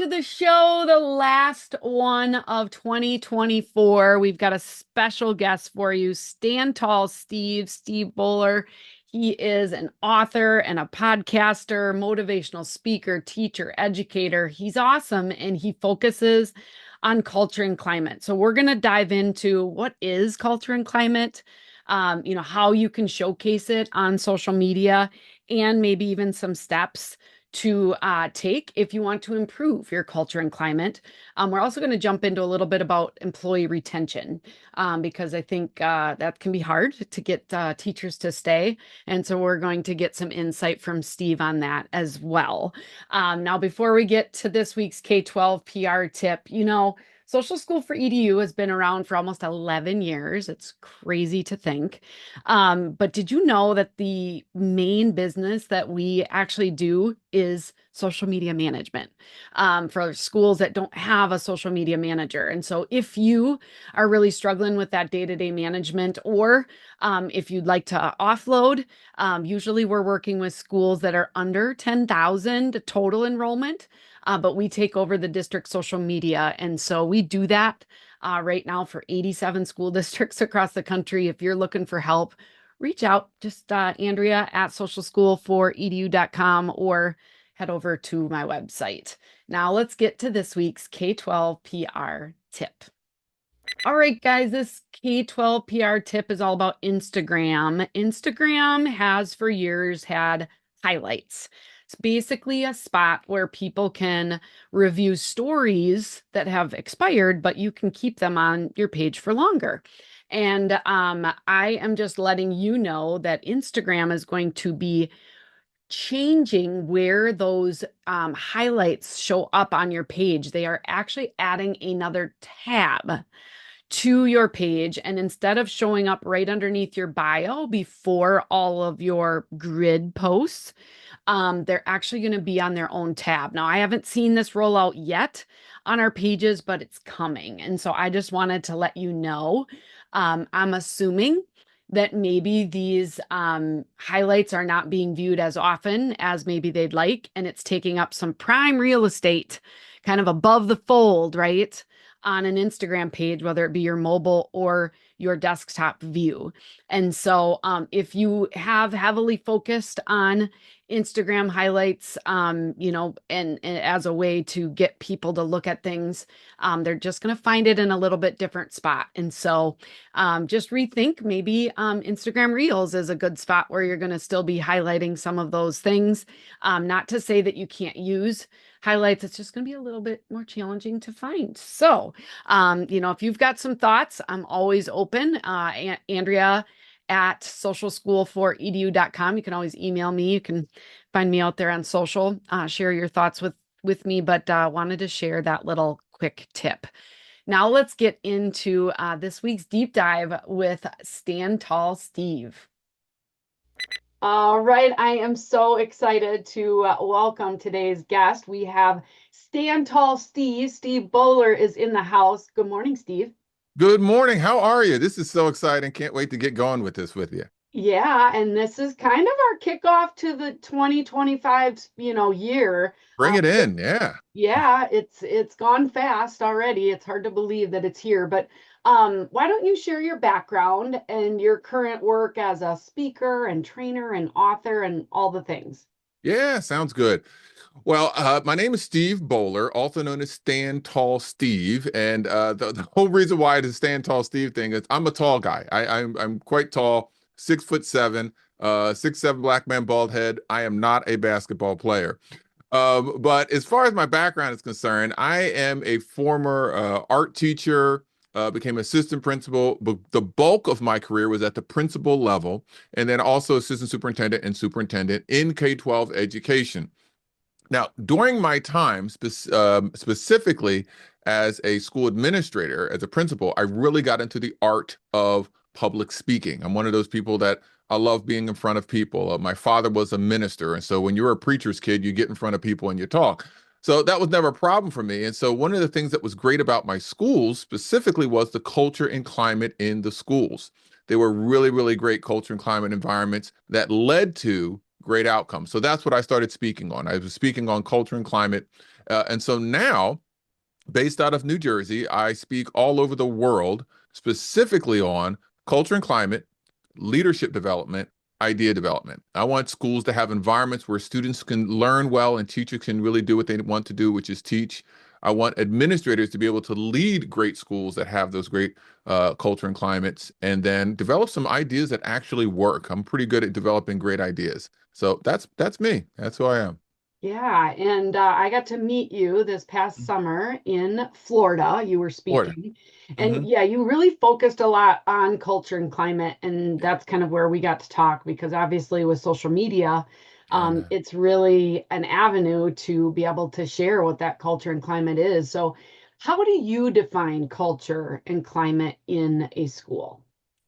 the show, the last one of 2024. We've got a special guest for you, Stand Tall Steve Bollar. He is an author and a podcaster, motivational speaker, teacher, educator. He's awesome and he focuses on culture and climate. So we're going to dive into what is culture and climate, how you can showcase it on social media, and maybe even some steps to take if you want to improve your culture and climate. We're also going to jump into a little bit about employee retention because I think that can be hard to get teachers to stay. And so we're going to get some insight from Steve on that as well. Now, before we get to this week's K-12 PR tip, Social School for EDU has been around for almost 11 years. It's crazy to think. But did you know that the main business that we actually do is social media management for schools that don't have a social media manager? And so if you are really struggling with that day-to-day management, or if you'd like to offload, usually we're working with schools that are under 10,000 total enrollment. But we take over the district social media. And so we do that right now for 87 school districts across the country. If you're looking for help, reach out, just Andrea at socialschoolforedu.com or head over to my website. Now let's get to this week's K-12 PR tip. All right, guys, this K-12 PR tip is all about Instagram. Instagram has for years had highlights. It's basically a spot where people can review stories that have expired, but you can keep them on your page for longer. And I am just letting you know that Instagram is going to be changing where those highlights show up on your page. They are actually adding another tab to your page. And instead of showing up right underneath your bio before all of your grid posts, they're actually going to be on their own tab. Now, I haven't seen this roll out yet on our pages, but it's coming. And so I just wanted to let you know. I'm assuming that maybe these highlights are not being viewed as often as maybe they'd like, and it's taking up some prime real estate kind of above the fold, right? On an Instagram page, whether it be your mobile or your desktop view. And so if you have heavily focused on Instagram highlights, and as a way to get people to look at things, they're just going to find it in a little bit different spot. And so just rethink maybe Instagram Reels is a good spot where you're going to still be highlighting some of those things. Not to say that you can't use highlights, it's just going to be a little bit more challenging to find. So, if you've got some thoughts, I'm always open. Andrea at socialschoolforedu.com. You can always email me. You can find me out there on social, share your thoughts with me, but wanted to share that little quick tip. Now let's get into this week's deep dive with Stand Tall Steve. All right, I am so excited to welcome today's guest. We have Stand Tall Steve. Steve Bollar is in the house. Good morning, Steve. Good morning. How are you? This is so exciting. Can't wait to get going with this with you. Yeah, and this is kind of our kickoff to the 2025, year. Bring it in. Yeah. Yeah, it's gone fast already. It's hard to believe that it's here, but why don't you share your background and your current work as a speaker and trainer and author and all the things? Yeah, sounds good. Well, my name is Steve Bollar, also known as Stand Tall Steve. And the whole reason why the Stand Tall Steve thing is I'm a tall guy. I'm quite tall, 6'7", 6'7" black man, bald head. I am not a basketball player. But as far as my background is concerned, I am a former art teacher, became assistant principal, but the bulk of my career was at the principal level, and then also assistant superintendent and superintendent in K-12 education. Now, during my time, specifically as a school administrator, as a principal, I really got into the art of public speaking. I'm one of those people that I love being in front of people. My father was a minister, and so when you're a preacher's kid, you get in front of people and you talk. So that was never a problem for me. And so one of the things that was great about my schools specifically was the culture and climate in the schools. They were really, really great culture and climate environments that led to great outcomes. So that's what I started speaking on. I was speaking on culture and climate And so now, based out of New Jersey, I speak all over the world, specifically on culture and climate, leadership development, idea development. I want schools to have environments where students can learn well and teachers can really do what they want to do, which is teach. I want administrators to be able to lead great schools that have those great culture and climates, and then develop some ideas that actually work. I'm pretty good at developing great ideas. So that's me. That's who I am. Yeah, and I got to meet you this past summer in Florida. You were Florida. speaking. And Hmm. yeah, you really focused a lot on culture and climate. And that's kind of where we got to talk because obviously with social media, Yeah. it's really an avenue to be able to share what that culture and climate is. So, how do you define culture and climate in a school?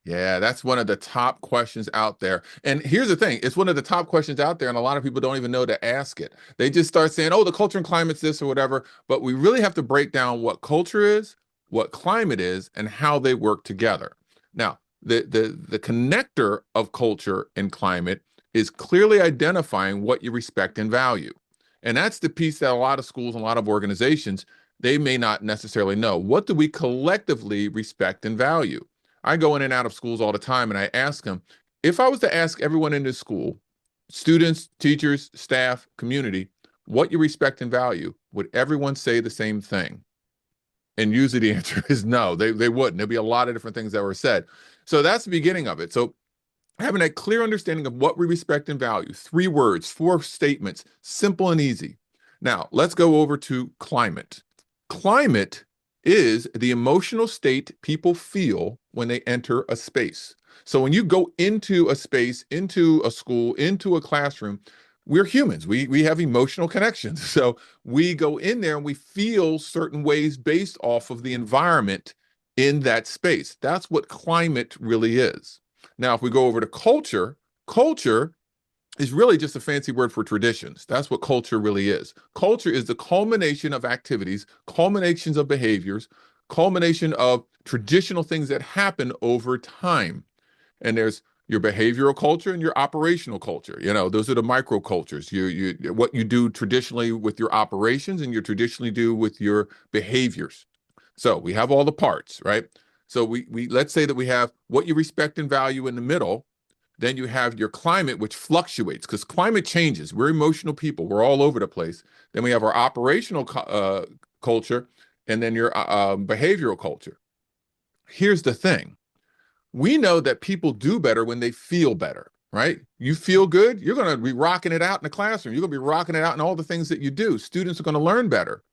Yeah, that's one of the top questions out there. And here's the thing, it's one of the top questions out there, and a lot of people don't even know to ask it. They just start saying, oh, the culture and climate's this or whatever. But we really have to break down what culture is, what climate is, and how they work together. Now, the connector of culture and climate is clearly identifying what you respect and value. And that's the piece that a lot of schools and a lot of organizations, they may not necessarily know. What do we collectively respect and value? I go in and out of schools all the time and I ask them, if I was to ask everyone in this school, students, teachers, staff, community, what you respect and value, would everyone say the same thing? And usually the answer is no, they wouldn't. There'd be a lot of different things that were said. So that's the beginning of it. So having a clear understanding of what we respect and value, 3 words, 4 statements, simple and easy. Now, let's go over to climate. Climate is the emotional state people feel when they enter a space. So when you go into a space, into a school, into a classroom, we're humans. We have emotional connections. So we go in there and we feel certain ways based off of the environment in that space. That's what climate really is. Now, if we go over to culture, culture is really just a fancy word for traditions. That's what culture really is. Culture is the culmination of activities, culminations of behaviors, culmination of traditional things that happen over time. And there's your behavioral culture and your operational culture. You know, those are the micro cultures. You what you do traditionally with your operations and you traditionally do with your behaviors. So we have all the parts, right? So we let's say that we have what you respect and value in the middle. Then you have your climate, which fluctuates because climate changes. We're emotional people. We're all over the place. Then we have our operational culture, and then your behavioral culture. Here's the thing: we know that people do better when they feel better, right? You feel good, you're going to be rocking it out in the classroom. You're going to be rocking it out in all the things that you do. Students are going to learn better.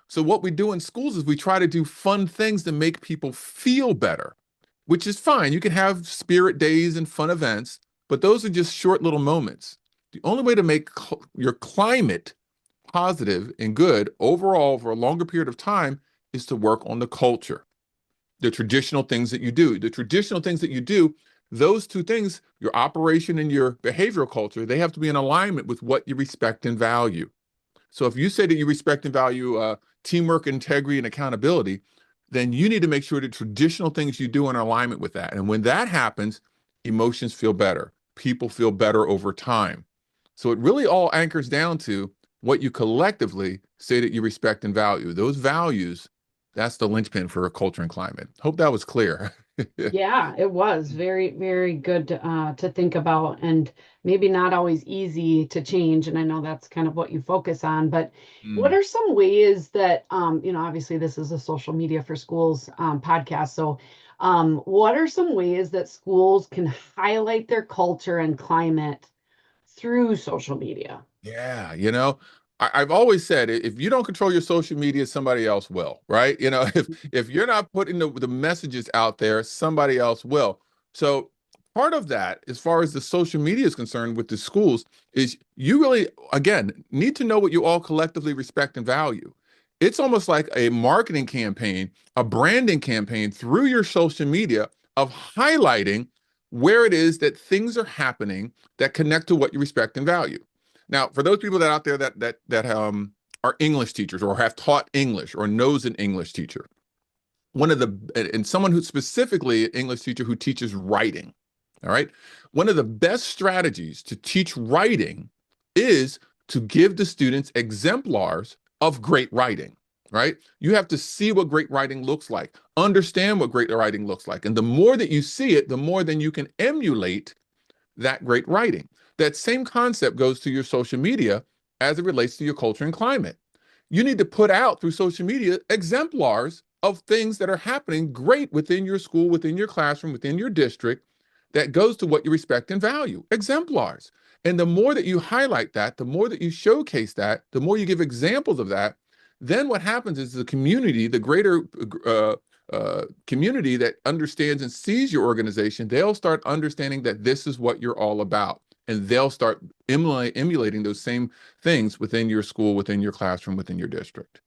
So what we do in schools is we try to do fun things to make people feel better, which is fine. You can have spirit days and fun events, but those are just short little moments. The only way to make your climate positive and good overall for a longer period of time is to work on the culture, the traditional things that you do. The traditional things that you do, those 2 things, your operation and your behavioral culture, they have to be in alignment with what you respect and value. So if you say that you respect and value teamwork, integrity, and accountability, then you need to make sure that traditional things you do are in alignment with that. And when that happens, emotions feel better. People feel better over time. So it really all anchors down to what you collectively say that you respect and value. Those values, that's the linchpin for a culture and climate. Hope that was clear. Yeah, it was very, very good to think about and maybe not always easy to change. And I know that's kind of what you focus on, but what Mm. are some ways that, obviously this is a social media for schools podcast. So, what are some ways that schools can highlight their culture and climate through social media? Yeah, I've always said if you don't control your social media, somebody else will, right? If you're not putting the messages out there, somebody else will. So part of that, as far as the social media is concerned with the schools, is you really, again, need to know what you all collectively respect and value. It's almost like a marketing campaign, a branding campaign through your social media of highlighting where it is that things are happening that connect to what you respect and value. Now, for those people that out there that are English teachers or have taught English or knows an English teacher, one of the and someone who's specifically an English teacher who teaches writing, all right, one of the best strategies to teach writing is to give the students exemplars of great writing, right? You have to see what great writing looks like, understand what great writing looks like. And the more that you see it, the more then you can emulate that great writing. That same concept goes to your social media as it relates to your culture and climate. You need to put out through social media exemplars of things that are happening great within your school, within your classroom, within your district that goes to what you respect and value. Exemplars. And the more that you highlight that, the more that you showcase that, the more you give examples of that, then what happens is the community, the greater community that understands and sees your organization, they'll start understanding that this is what you're all about. And they'll start emulating those same things within your school, within your classroom, within your district.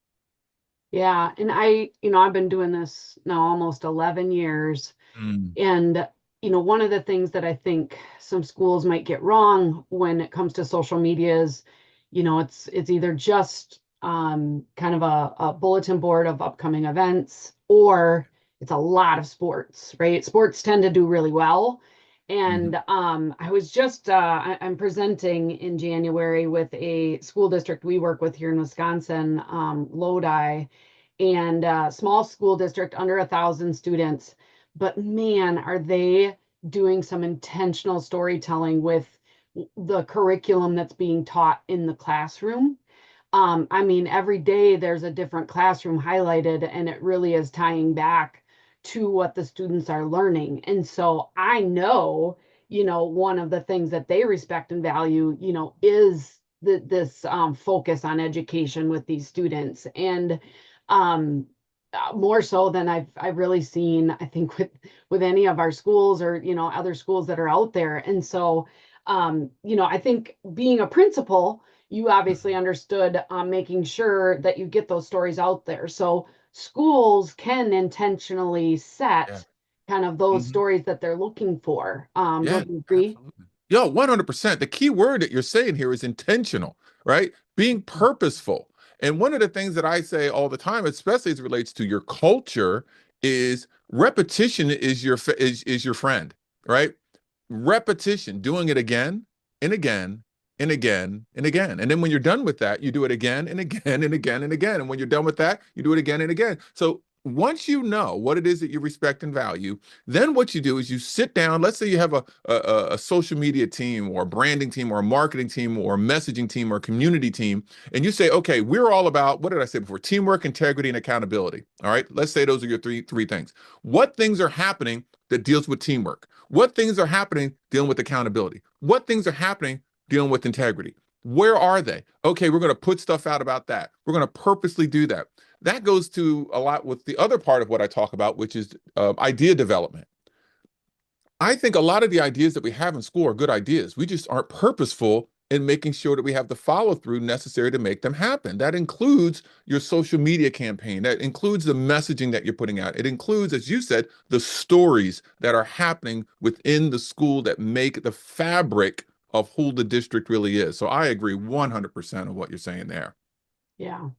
Yeah, and I've been doing this now almost 11 years. Mm. And, one of the things that I think some schools might get wrong when it comes to social media is, it's either just kind of a bulletin board of upcoming events, or it's a lot of sports, right? Sports tend to do really well. Mhm. And I was just, I'm presenting in January with a school district we work with here in Wisconsin, Lodi, and small school district, under 1,000 students. But man, are they doing some intentional storytelling with the curriculum that's being taught in the classroom. I mean, every day there's a different classroom highlighted, and it really is tying back to what the students are learning. And so I know, one of the things that they respect and value, is this focus on education with these students. And more so than I've really seen, I think, with any of our schools, or other schools that are out there. And so, I think being a principal, you obviously understood making sure that you get those stories out there. So schools can intentionally Yeah. set kind of those Mhm. stories that they're looking for. Yeah, Don't you agree? absolutely. Yo, 100%. The key word that you're saying here is intentional, right? Being purposeful. And one of the things that I say all the time, especially as it relates to your culture, is repetition is is your friend, right? Repetition, doing it again and again and again and again. And then when you're done with that, you do it again and again and again and again. And when you're done with that, you do it again and again. So once you know what it is that you respect and value, then what you do is you sit down. Let's say you have a social media team or a branding team or a marketing team or a messaging team or a community team, and you say, okay, we're all about, what did I say before? Teamwork, integrity, and accountability. All right. Let's say those are your three things. What things are happening that deals with teamwork? What things are happening dealing with accountability? What things are happening dealing with integrity? Where are they? Okay, we're going to put stuff out about that. We're going to purposely do that. That goes to a lot with the other part of what I talk about, which is idea development. I think a lot of the ideas that we have in school are good ideas. We just aren't purposeful in making sure that we have the follow through necessary to make them happen. That includes your social media campaign. That includes the messaging that you're putting out. It includes, as you said, the stories that are happening within the school that make the fabric of who the district really is. So I agree 100% of what you're saying there. Yeah.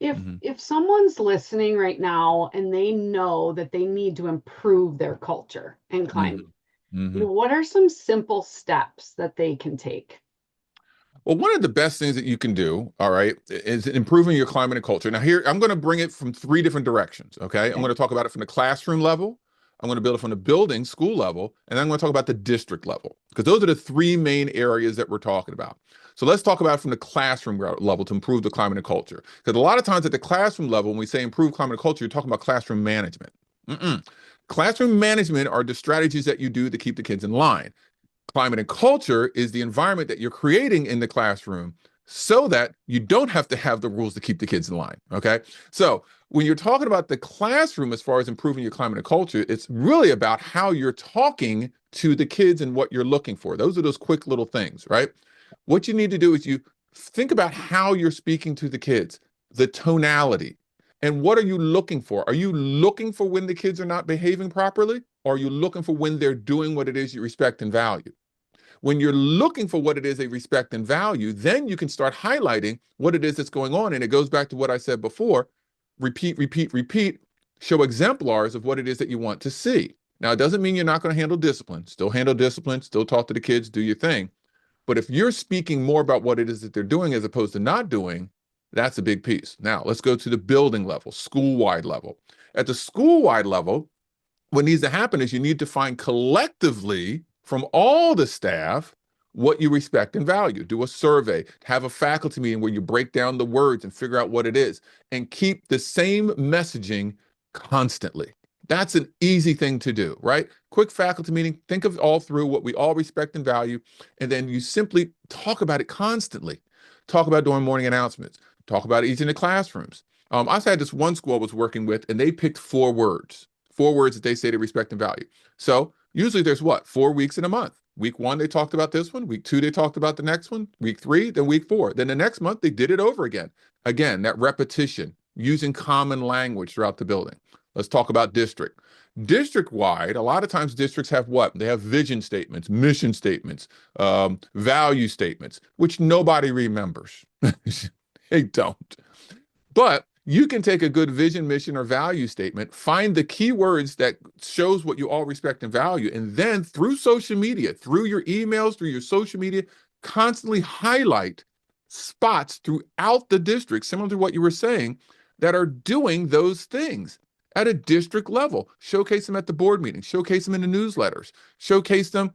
If Mhm. if someone's listening right now and they know that they need to improve their culture and climate, Mhm. Mhm. what are some simple steps that they can take? Well, one of the best things that you can do, all right, is improving your climate and culture. Now, here, I'm going to bring it from three different directions. Okay. I'm Okay. going to talk about it from the classroom level. I'm going to build it from the building, school level, and I'm going to talk about the district level, because those are the three main areas that we're talking about. So let's talk about it from the classroom level to improve the climate and culture. Because a lot of times at the classroom level, when we say improve climate and culture, you're talking about classroom management. Mm-mm. Classroom management are the strategies that you do to keep the kids in line. Climate and culture is the environment that you're creating in the classroom so that you don't have to have the rules to keep the kids in line. Okay. So when you're talking about the classroom, as far as improving your climate and culture, it's really about how you're talking to the kids and what you're looking for. Those are those quick little things, right? What you need to do is you think about how you're speaking to the kids, the tonality, and what are you looking for? Are you looking for when the kids are not behaving properly? Or are you looking for when they're doing what it is you respect and value? When you're looking for what it is they respect and value, then you can start highlighting what it is that's going on. And it goes back to what I said before: repeat, repeat, repeat, show exemplars of what it is that you want to see. Now, it doesn't mean you're not going to handle discipline, still talk to the kids, do your thing. But if you're speaking more about what it is that they're doing as opposed to not doing, That's a big piece. Now, let's go to the building level, school-wide level. At the school-wide level, what needs to happen is you need to find collectively from all the staff what you respect and value. Do a survey, have a faculty meeting where you break down the words and figure out what it is, and keep the same messaging constantly. That's an easy thing to do, right? Quick faculty meeting, think of all through what we all respect and value, and then you simply talk about it constantly. Talk about during morning announcements, talk about it each in the classrooms. I had this one school I was working with, and they picked four words that they say they respect and value. So usually there's what, 4 weeks in a month. Week 1, they talked about this one. Week 2, they talked about the next one. Week 3, then week 4. Then the next month, they did it over again. Again, that repetition, using common language throughout the building. Let's talk about district. District wide, a lot of times districts have what? They have vision statements, mission statements, value statements, which nobody remembers. They don't. But you can take a good vision, mission, or value statement, find the keywords that shows what you all respect and value, and then through social media, through your emails, through your social media, constantly highlight spots throughout the district, similar to what you were saying, that are doing those things at a district level. Showcase them at the board meeting, showcase them in the newsletters, showcase them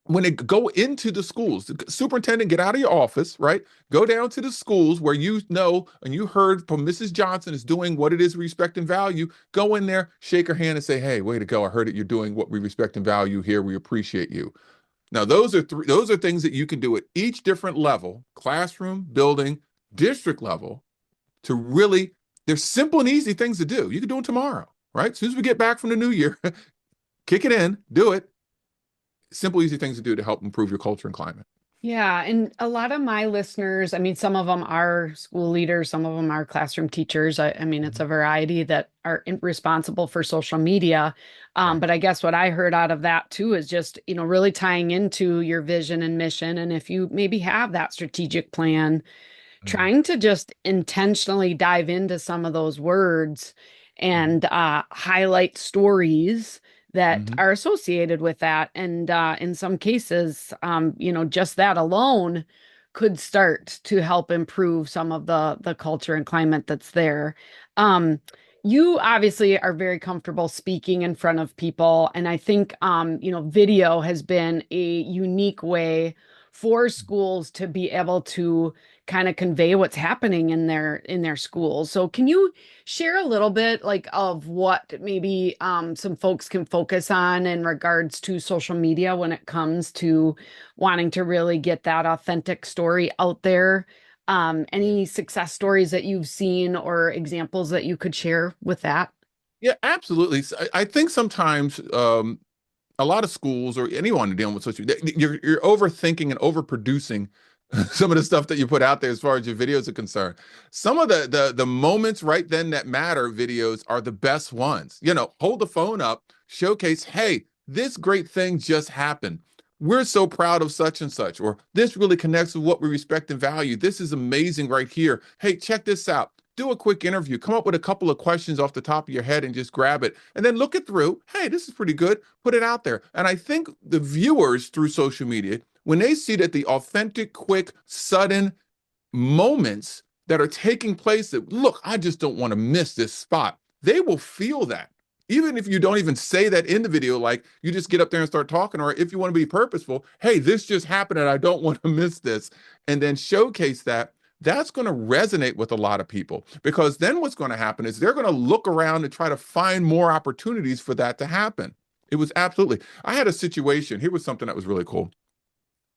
when they go into the schools. The superintendent, get out of your office, right? Go down to the schools where you know and you heard from Mrs. Johnson is doing what it is we respect and value. Go in there, shake her hand, and say, "Hey, way to go! I heard that you're doing what we respect and value here. We appreciate you." Now, those are things that you can do at each different level: classroom, building, district level. To really, they're simple and easy things to do. You can do them tomorrow, right? As soon as we get back from the new year, kick it in, do it. Simple, easy things to do to help improve your culture and climate. Yeah, and a lot of my listeners, I mean, some of them are school leaders, some of them are classroom teachers. I mean, it's Mhm. a variety that are responsible for social media. Right. But I guess what I heard out of that too is just, really tying into your vision and mission. And if you maybe have that strategic plan, Mhm. trying to just intentionally dive into some of those words Mhm. and highlight stories that Mhm. are associated with that. And in some cases, just that alone could start to help improve some of the culture and climate that's there. Um, you obviously are very comfortable speaking in front of people, and I think video has been a unique way for schools to be able to kind of convey what's happening in their schools. So can you share a little bit like of what maybe some folks can focus on in regards to social media when it comes to wanting to really get that authentic story out there? Any success stories that you've seen or examples that you could share with that? Yeah, absolutely. I think sometimes a lot of schools or anyone dealing with social, you're overthinking and overproducing some of the stuff that you put out there as far as your videos are concerned. Some of the moments right then that matter videos are the best ones. Hold the phone up, showcase, hey, this great thing just happened. We're so proud of such and such, or this really connects with what we respect and value. This is amazing right here. Hey, check this out. Do a quick interview. Come up with a couple of questions off the top of your head and just grab it. And then look it through. Hey, this is pretty good. Put it out there. And I think the viewers through social media, when they see that the authentic, quick, sudden moments that are taking place that, look, I just don't want to miss this spot, they will feel that. Even if you don't even say that in the video, like you just get up there and start talking, or if you want to be purposeful, hey, this just happened and I don't want to miss this, and then showcase that, that's going to resonate with a lot of people because then what's going to happen is they're going to look around and try to find more opportunities for that to happen. It was absolutely, I had a situation. Here was something that was really cool.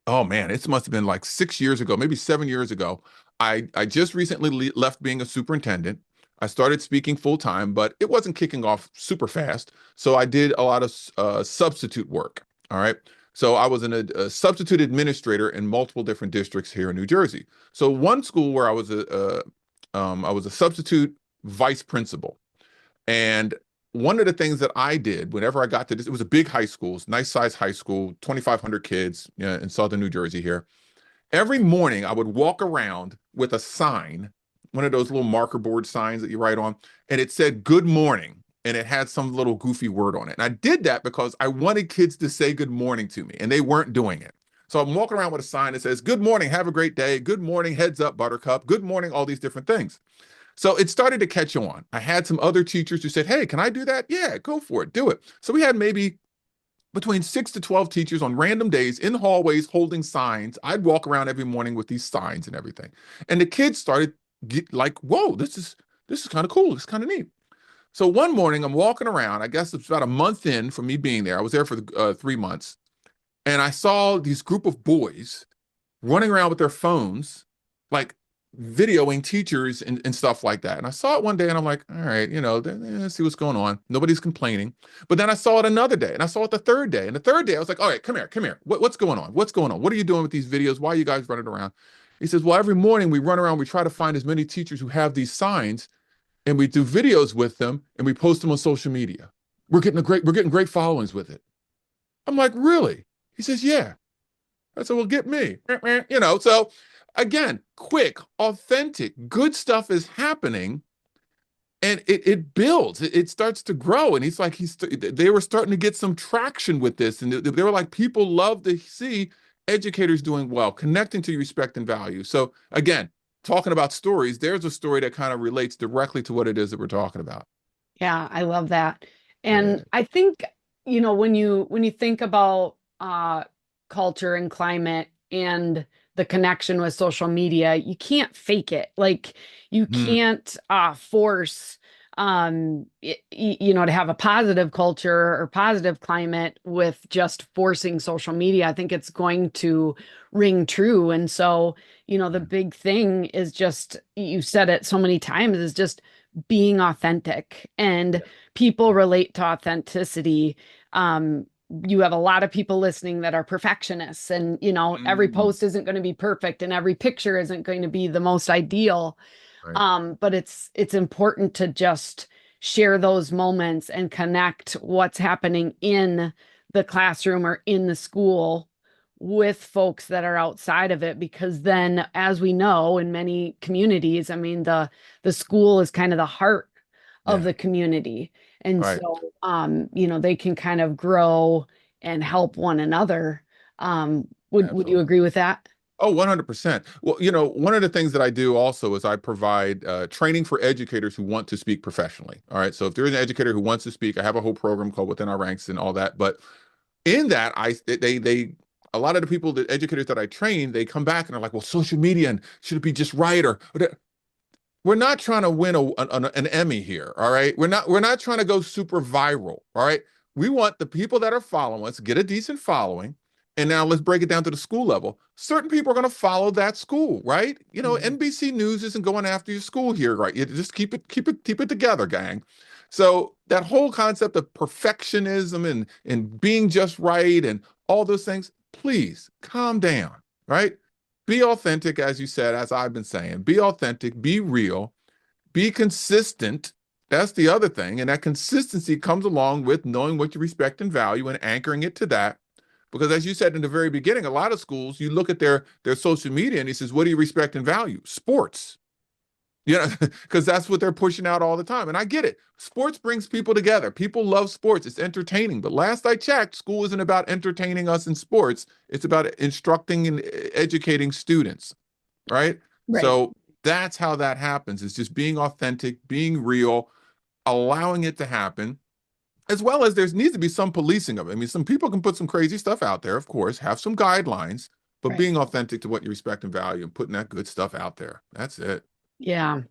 Oh man, it must have been like 6 years ago, maybe 7 years ago. I just recently left being a superintendent. I started speaking full time, but it wasn't kicking off super fast. So I did a lot of substitute work. All right. So I was a substitute administrator in multiple different districts here in New Jersey. So one school where I was a substitute vice principal. And one of the things that I did whenever I got to this, it was a big high school, nice size high school, 2,500 kids, in southern New Jersey here. Every morning I would walk around with a sign, one of those little marker board signs that you write on, and it said good morning. And it had some little goofy word on it. And I did that because I wanted kids to say good morning to me, and they weren't doing it. So I'm walking around with a sign that says, "Good morning, have a great day. Good morning, heads up, Buttercup. Good morning," all these different things. So it started to catch on. I had some other teachers who said, "Hey, can I do that?" Yeah, go for it, do it. So we had maybe between 6 to 12 teachers on random days in hallways holding signs. I'd walk around every morning with these signs and everything. And the kids started like, "Whoa, this is kind of cool. It's kind of neat." So one morning I'm walking around. I guess it's about a month in from me being there. I was there for 3 months, and I saw these group of boys running around with their phones, like videoing teachers and stuff like that. And I saw it one day and I'm like, all right, let's see what's going on. Nobody's complaining. But then I saw it another day and I saw it the third day. And the third day, I was like, all right, come here, come here. What's going on? What's going on? What are you doing with these videos? Why are you guys running around? He says, well, every morning we run around, we try to find as many teachers who have these signs and we do videos with them and we post them on social media. We're getting great followings with it. I'm like, really? He says, yeah. I said, well, get me. So again, quick, authentic, good stuff is happening and it builds, it starts to grow. And he's like, they were starting to get some traction with this. And they were like, people love to see educators doing well, connecting to respect and value. So again, talking about stories, there's a story that kind of relates directly to what it is that we're talking about. Yeah, I love that. Yeah. And I think, when you think about culture and climate and the connection with social media, you can't fake it. Like you Mhm. can't force to have a positive culture or positive climate with just forcing social media. I think it's going to ring true. And so, the big thing is just, you said it so many times, is just being authentic, and Yeah. people relate to authenticity. You have a lot of people listening that are perfectionists, and every Mhm. post isn't going to be perfect and every picture isn't going to be the most ideal. Right. But it's important to just share those moments and connect what's happening in the classroom or in the school with folks that are outside of it, because then, as we know, in many communities, I mean, the school is kind of the heart of Yeah. the community. And Right. so they can kind of grow and help one another. Would you Absolutely. agree with that? Oh, 100%. Well, one of the things that I do also is I provide training for educators who want to speak professionally. All right. So if there's an educator who wants to speak, I have a whole program called Within Our Ranks and all that. But in that, a lot of the people, the educators that I train, they come back and are like, well, social media and should it be just right or that? We're not trying to win an Emmy here. All right. We're not trying to go super viral. All right. We want the people that are following us get a decent following. And now let's break it down to the school level. Certain people are going to follow that school, right? Mhm. NBC News isn't going after your school here, right? You just keep it together, gang. So that whole concept of perfectionism and being just right and all those things, please calm down, right? Be authentic, as you said, as I've been saying. Be authentic, be real, be consistent. That's the other thing. And that consistency comes along with knowing what you respect and value and anchoring it to that. Because as you said in the very beginning, a lot of schools, you look at their social media and he says, what do you respect and value? Sports. Because that's what they're pushing out all the time. And I get it. Sports brings people together. People love sports. It's entertaining. But last I checked, school isn't about entertaining us in sports. It's about instructing and educating students, right? Right. So that's how that happens. It's just being authentic, being real, allowing it to happen, as well as there needs to be some policing of it. I mean, some people can put some crazy stuff out there, of course, have some guidelines, but Right. being authentic to what you respect and value and putting that good stuff out there. That's it. Yeah.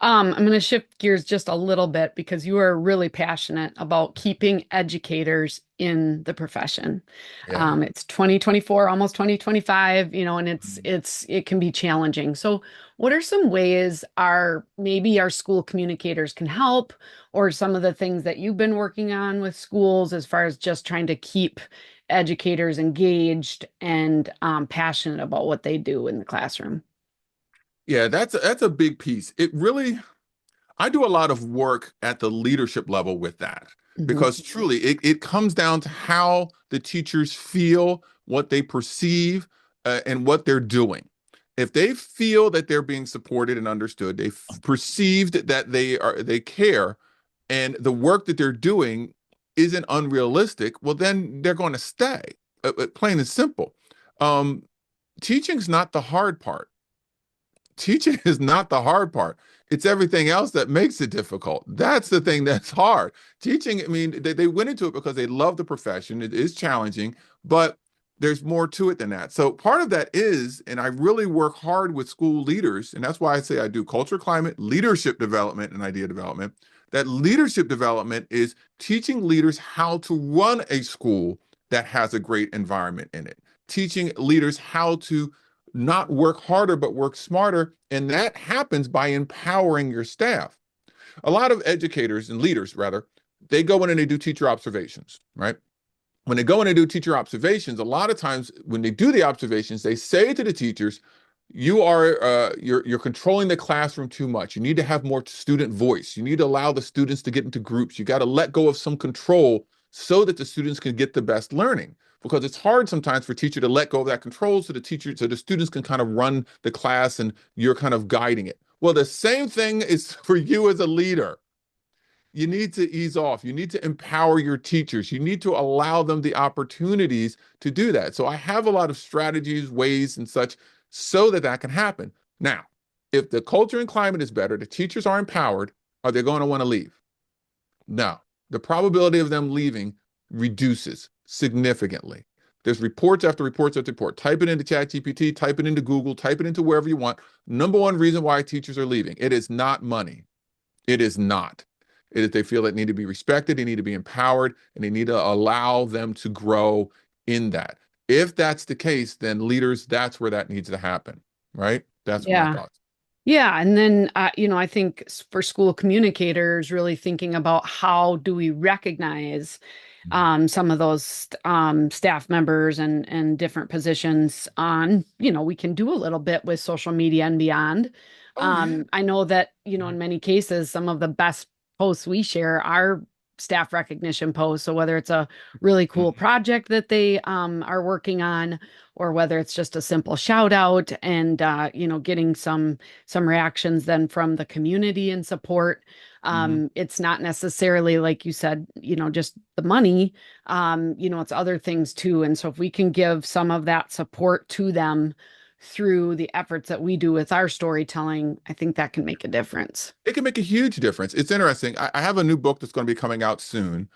I'm going to shift gears just a little bit, because you are really passionate about keeping educators in the profession. Yeah. It's 2024, almost 2025, and it can be challenging. So, what are some ways maybe our school communicators can help, or some of the things that you've been working on with schools as far as just trying to keep educators engaged and passionate about what they do in the classroom? Yeah, that's a big piece. It really, I do a lot of work at the leadership level with that Hmm. because truly it comes down to how the teachers feel, what they perceive, and what they're doing. If they feel that they're being supported and understood, they perceived that they care, and the work that they're doing isn't unrealistic, well, then they're going to stay. Plain and simple. Um, Teaching's not the hard part. Teaching is not the hard part. It's everything else that makes it difficult. That's the thing that's hard. Teaching, I mean, they went into it because they love the profession. It is challenging, but there's more to it than that. So part of that is, and I really work hard with school leaders, and that's why I say I do culture, climate, leadership development, and idea development. That leadership development is teaching leaders how to run a school that has a great environment in it. Teaching leaders how to not work harder, but work smarter. And that happens by empowering your staff. A lot of educators and leaders, rather, they go in and they do teacher observations, right? When they go in and do teacher observations, a lot of times when they do the observations, they say to the teachers, you're controlling the classroom too much. You need to have more student voice. You need to allow the students to get into groups. You got to let go of some control so that the students can get the best learning. Because it's hard sometimes for teacher to let go of that control so the students can kind of run the class and you're kind of guiding it. Well, the same thing is for you as a leader. You need to ease off. You need to empower your teachers. You need to allow them the opportunities to do that. So I have a lot of strategies, ways, and such so that that can happen. Now, if the culture and climate is better, the teachers are empowered, are they going to want to leave? No. The probability of them leaving reduces significantly. There's reports after reports after report. Type it into ChatGPT, type it into Google, type it into wherever you want. Number one reason why teachers are leaving, it is not money. It is not. It is they feel they need to be respected, they need to be empowered, and they need to allow them to grow in that. If that's the case, then leaders, that's where that needs to happen, right? That's my Yeah. thoughts. Yeah, and then I think for school communicators, really thinking about how do we recognize Mhm. some of those staff members and different positions on, we can do a little bit with social media and beyond. Oh, yeah. I know that, Mhm. in many cases, some of the best posts we share are staff recognition posts. So whether it's a really cool Mhm. project that they are working on, or whether it's just a simple shout out and getting some reactions then from the community and support. Mhm. It's not necessarily like you said, just the money. It's other things too. And so if we can give some of that support to them through the efforts that we do with our storytelling, I think that can make a difference. It can make a huge difference. It's interesting. I have a new book that's going to be coming out soon.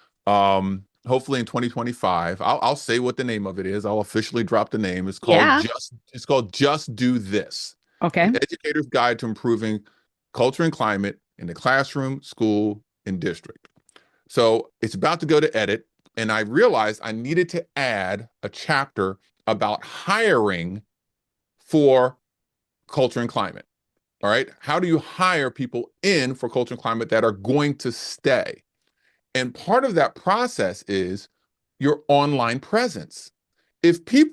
Hopefully in 2025. I'll say what the name of it is. I'll officially drop the name. Yeah. It's called Just Do This. An Okay. educator's guide to improving culture and climate in the classroom, school, and district. So it's about to go to edit, and I realized I needed to add a chapter about hiring for culture and climate. All right. How do you hire people in for culture and climate that are going to stay? And part of that process is your online presence. If you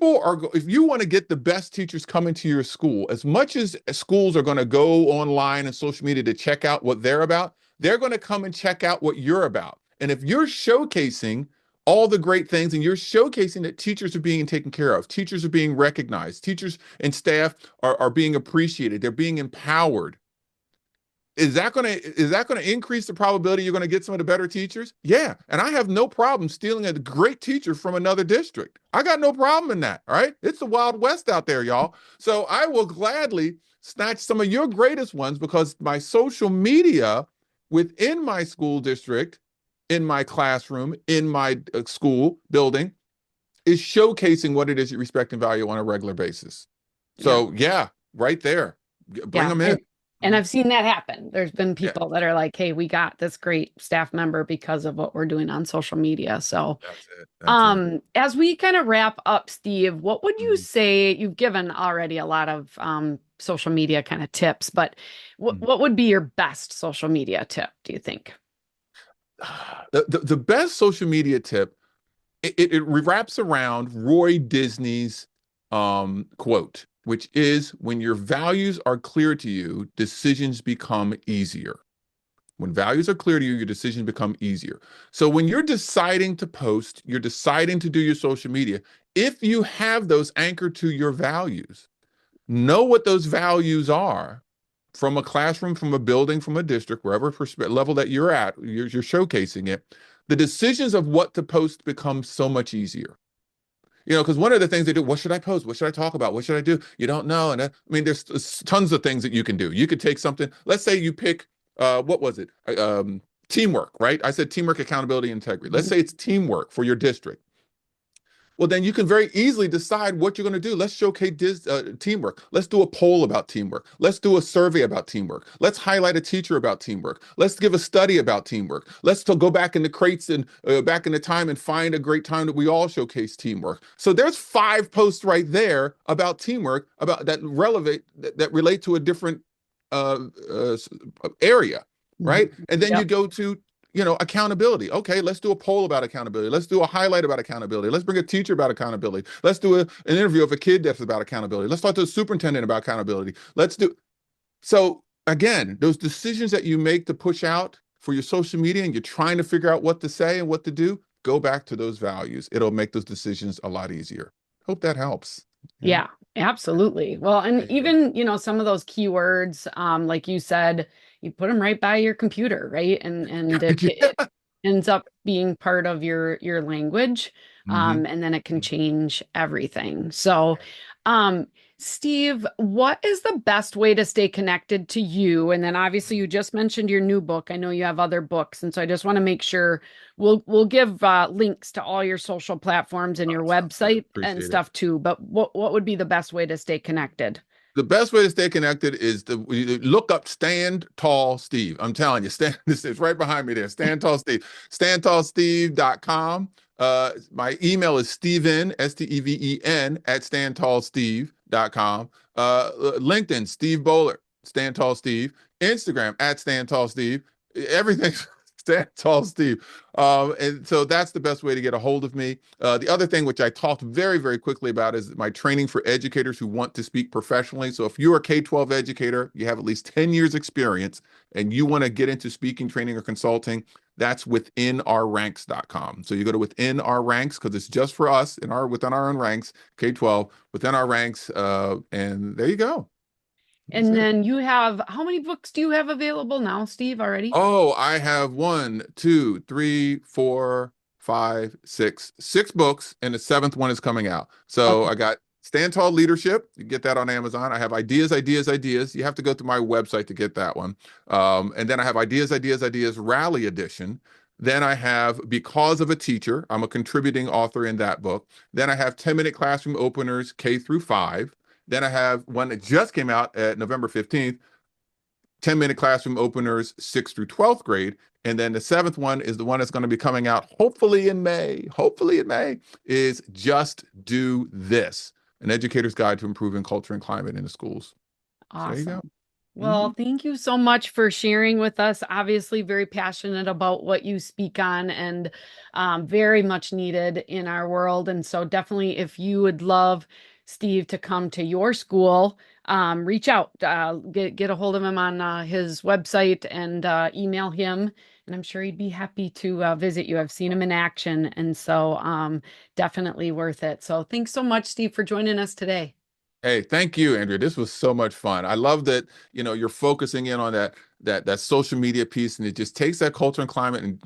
want to get the best teachers coming to your school, as much as schools are going to go online and social media to check out what they're about, they're going to come and check out what you're about. And if you're showcasing all the great things and you're showcasing that teachers are being taken care of, teachers are being recognized, teachers and staff are being appreciated, they're being empowered, is that going to increase the probability you're going to get some of the better teachers? Yeah, and I have no problem stealing a great teacher from another district. I got no problem in that. All right, it's the Wild West out there, y'all. So I will gladly snatch some of your greatest ones because my social media within my school district, in my classroom, in my school building is showcasing what it is you respect and value on a regular basis. Yeah. So yeah, right there, bring Yeah. them in. And Mhm. I've seen that happen. There's been Yeah, people that are like, hey, we got this great staff member because of what we're doing on social media. So, that's it. That's it. as we kind of wrap up, Steve, what would you Mhm. say? You've given already a lot of social media kind of tips, but what Mhm. what would be your best social media tip, do you think? The best social media tip, it wraps around Roy Disney's quote, which is when your values are clear to you, decisions become easier. When values are clear to you, your decisions become easier. So when you're deciding to post, you're deciding to do your social media, if you have those anchored to your values, know what those values are from a classroom, from a building, from a district, wherever level that you're at, you're showcasing it. The decisions of what to post become so much easier. Because one of the things they do, what should I post? What should I talk about? What should I do? You don't know. And I mean, there's tons of things that you can do. You could take something, let's say you pick, what was it? Teamwork, right? I said teamwork, accountability, integrity. Let's say it's teamwork for your district. Well, then you can very easily decide what you're going to do. Let's showcase teamwork. Let's do a poll about teamwork. Let's do a survey about teamwork. Let's highlight a teacher about teamwork. Let's give a study about teamwork. Let's go back in the crates and back in the time and find a great time that we all showcase teamwork. So there's 5 posts right there about teamwork, about that relevant that relate to a different uh, uh, area, right? And then you Yep. go to accountability. Okay, let's do a poll about accountability. Let's do a highlight about accountability. Let's bring a teacher about accountability. Let's do an interview of a kid that's about accountability. Let's talk to the superintendent about accountability. Let's do so again, those decisions that you make to push out for your social media and you're trying to figure out what to say and what to do, go back to those values. It'll make those decisions a lot easier. Hope that helps. Yeah. Yeah, absolutely. Well, and There you go. even, some of those keywords, like you said, you put them right by your computer, right? And it ends up being part of your language. Mhm. And then it can change everything. So, um, Steve, what is the best way to stay connected to you? And then obviously you just mentioned your new book. I know you have other books, and so I just want to make sure we'll give links to all your social platforms and Oh, your sounds good. website and Appreciate it. stuff too. But what would be the best way to stay connected? The best way to stay connected is to look up Stand Tall Steve. I'm telling you, this is right behind me there. Stand Tall Steve. StandTallSteve.com. My email is Steven, Steven, at StandTallSteve.com. LinkedIn, Steve Bollar, Stand Tall Steve. Instagram, at Stand Tall Steve. Everything. Stand Tall Steve. And so that's the best way to get a hold of me. The other thing, which I talked very, very quickly about, is my training for educators who want to speak professionally. So if you're a K-12 educator, you have at least 10 years experience, and you want to get into speaking, training, or consulting, that's withinourranks.com. So you go to within our ranks because it's just for us within our own ranks, K-12, within our ranks, and there you go. That's And it. then you have, how many books do you have available now, Steve, already? Oh, I have one, two, three, four, five, six books, and the seventh one is coming out. So Okay. I got Stand Tall Leadership. You get that on Amazon. I have Ideas, Ideas, Ideas. You have to go to my website to get that one. And then I have Ideas, Ideas, Ideas Rally Edition. Then I have Because of a Teacher. I'm a contributing author in that book. Then I have 10-minute classroom openers K through 5. Then I have one that just came out at November 15th, 10-minute classroom openers 6th through 12th grade. And then the seventh one is the one that's going to be coming out hopefully in May. Hopefully in May is Just Do This, an educator's guide to improving culture and climate in the schools. So there you go. Awesome. Well, Mhm. thank you so much for sharing with us. Obviously, very passionate about what you speak on and very much needed in our world. And so, definitely, if you would love Steve to come to your school, reach out, get a hold of him on his website and email him. And I'm sure he'd be happy to visit you. I've seen him in action. And so, definitely worth it. So, thanks so much, Steve, for joining us today. Hey, thank you, Andrea. This was so much fun. I love that, you're focusing in on that social media piece, and it just takes that culture and climate and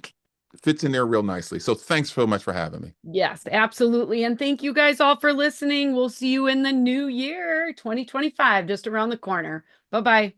fits in there real nicely. So thanks so much for having me. Yes, absolutely. And thank you guys all for listening. We'll see you in the new year, 2025, just around the corner. Bye bye.